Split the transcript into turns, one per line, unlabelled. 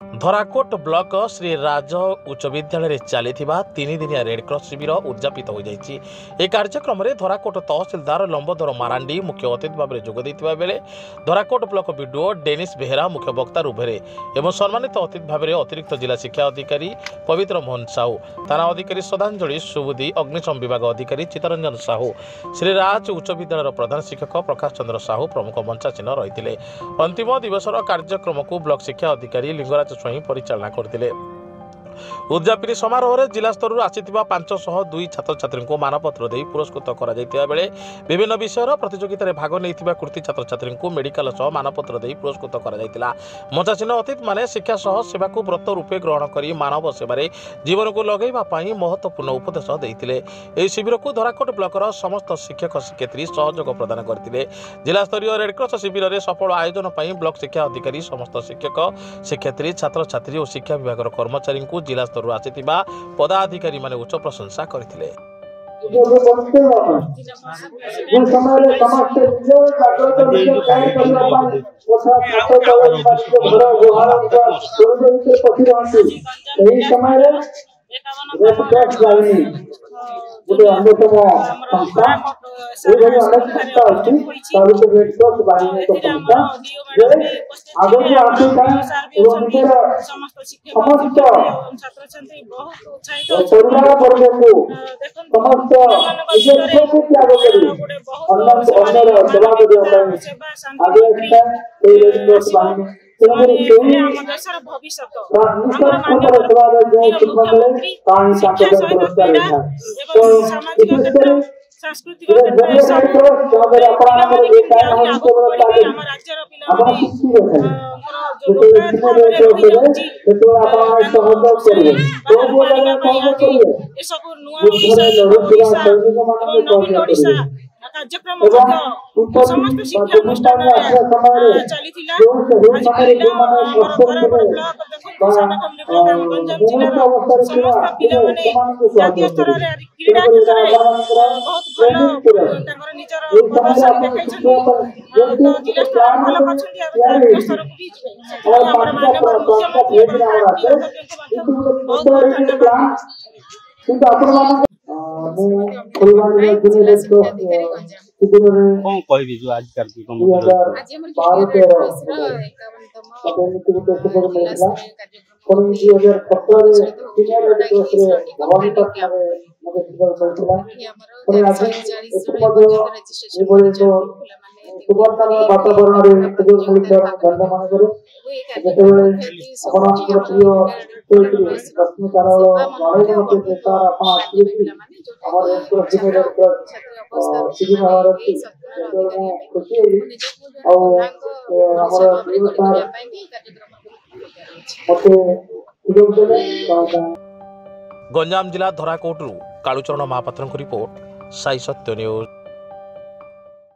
धराकोट block Shri Raj उच्च विद्यालय चली तीन दिनिया रेडक्रॉस शिविर उद्यापित हो जाएगी। यह कार्यक्रम में धराकोट तहसिलदार लंबोदर मारांडी मुख्य अतिथि भाव में जोगदेता बेले धराकोट ब्लॉक विडीओ डेनिस बेहेरा मुख्य वक्ता रूपे और सम्मानित अतिथि भाव में अतिरिक्त जिला शिक्षा अधिकारी पवित्र मोहन साहू, थाना अधिकारी श्रद्धांजलि सुबुदी, अग्निशम विभाग अधिकारी चित्तरंजन साहू, श्री राज उच्च विद्यालय प्रधान शिक्षक प्रकाश चंद्र साहू प्रमुख मंचासीन रही। अंतिम दिवसर कार्यक्रम को ब्लॉक शिक्षा अधिकारी लिंगराज स्वयं परिचालना करते। उद्यापनी समारोह में जिला स्तर आसीथिबा 502 छात्र छात्री को मानपत्र दे पुरस्कृत करा बेले विभिन्न विषय प्रतियोगिता में भाग नहीं कृति छात्र छात्री को मेडिकल सह मानपत्र दे पुरस्कृत करा। मंचासीन अतिथि माने शिक्षा सह सेवा को व्रत रूपे ग्रहण कर मानव सेवारे जीवन को लगेवाई महत्वपूर्ण उपदेश देते। यह शिविर को धराकोट ब्लॉकर समस्त शिक्षक शिक्षयित्री सहयोग प्रदान करते। जिला स्तरीय रेडक्रॉस शिविर में सफल आयोजन पर ब्लॉक शिक्षा अधिकारी समस्त शिक्षक शिक्षयित्री छात्र छात्री और शिक्षा विभाग कर्मचारी को जिला स्तर आसीथिबा पदाधिकारी माने उच्च प्रशंसा करथिले।
गोटे अन्यतम संस्था ये अनेक संस्था अच्छी रेडक्रॉस बाहिनी एक संस्था आगे आसुता निजर समस्त परिवार वर्ग को समस्त निज को त्याग कर अन्य सेवा आगे रेडक्रॉस बाहिनी
सांस्कृतिक कार्यक्रम समस्त शिक्षा अनुष्ठान चली गंजाम जिलार समस्त पिला जातीय स्तर में क्रीड़ा क्षेत्र में बहुत भल निजर प्रदर्शन देखते जिला स्तर भल कर स्तर को भी माननीय मुख्यमंत्री बहुत
वातावरण
गंजाम जिला धराकोटरू कालूचरण महापात्र रिपोर्ट साई सत्य न्यूज।